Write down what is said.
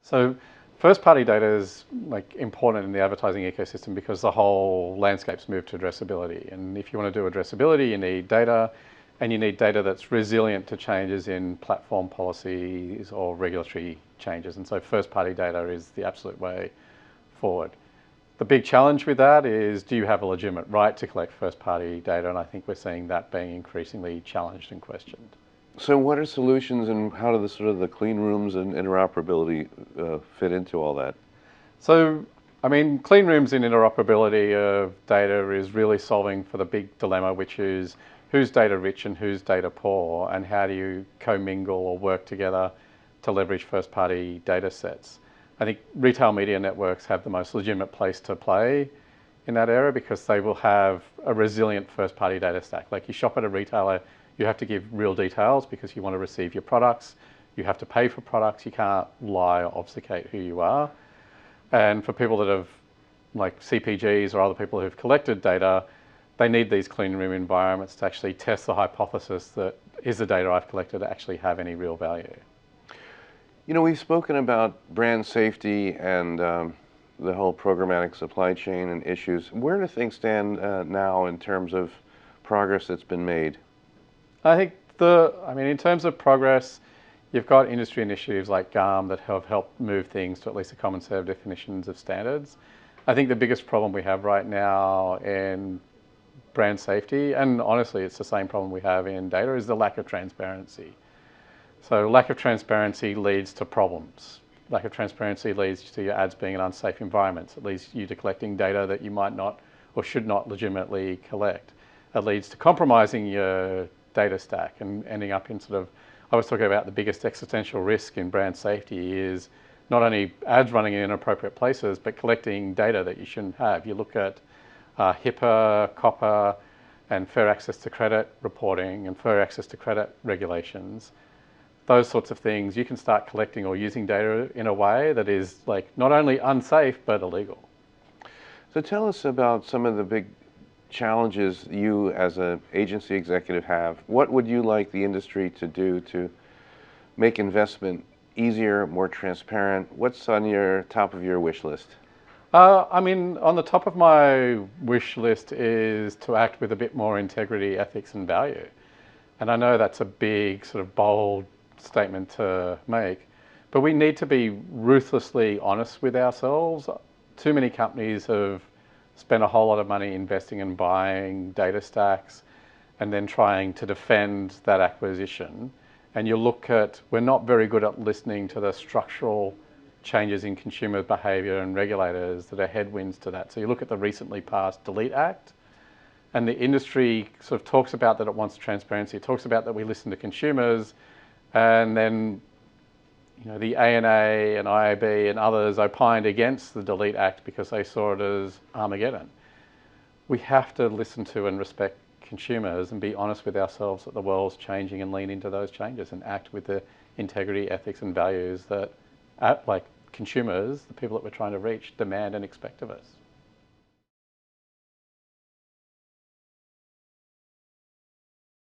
So first-party data is like important in the advertising ecosystem because the whole landscape's moved to addressability. And if you want to do addressability, you need data, and you need data that's resilient to changes in platform policies or regulatory changes. And so first-party data is the absolute way forward. The big challenge with that is, do you have a legitimate right to collect first-party data? And I think we're seeing that being increasingly challenged and questioned. So what are solutions, and how do the sort of the clean rooms and interoperability fit into all that? So, I mean, clean rooms and interoperability of data is really solving for the big dilemma, which is who's data rich and who's data poor, and how do you commingle or work together to leverage first-party data sets. I think retail media networks have the most legitimate place to play in that area because they will have a resilient first-party data stack. Like you shop at a retailer, you have to give real details because you want to receive your products. You have to pay for products. You can't lie or obfuscate who you are. And for people that have, like CPGs or other people who've collected data, they need these clean room environments to actually test the hypothesis that is the data I've collected actually have any real value. You know, we've spoken about brand safety and the whole programmatic supply chain and issues. Where do things stand now in terms of progress that's been made? I think in terms of progress, you've got industry initiatives like GARM that have helped move things to at least a common set of definitions of standards. I think the biggest problem we have right now in brand safety, and honestly it's the same problem we have in data, is the lack of transparency. So lack of transparency leads to problems. Lack of transparency leads to your ads being in unsafe environments. It leads you to collecting data that you might not or should not legitimately collect. It leads to compromising your data stack and ending up in sort of, I was talking about the biggest existential risk in brand safety is not only ads running in inappropriate places, but collecting data that you shouldn't have. You look at HIPAA, COPPA, and fair access to credit reporting and fair access to credit regulations. Those sorts of things, you can start collecting or using data in a way that is like not only unsafe, but illegal. So tell us about some of the big challenges you as an agency executive have. What would you like the industry to do to make investment easier, more transparent? What's on your top of your wish list? On the top of my wish list is to act with a bit more integrity, ethics, and value. And I know that's a big, sort of bold statement to make, but we need to be ruthlessly honest with ourselves. Too many companies have spent a whole lot of money investing in buying data stacks and then trying to defend that acquisition. And you look at, we're not very good at listening to the structural changes in consumer behavior and regulators that are headwinds to that. So you look at the recently passed Delete Act, and the industry sort of talks about that it wants transparency. It talks about that we listen to consumers, and then the ANA and IAB and others opined against the Delete Act because they saw it as Armageddon. We have to listen to and respect consumers and be honest with ourselves that the world's changing and lean into those changes and act with the integrity, ethics, and values that, like consumers, the people that we're trying to reach, demand and expect of us.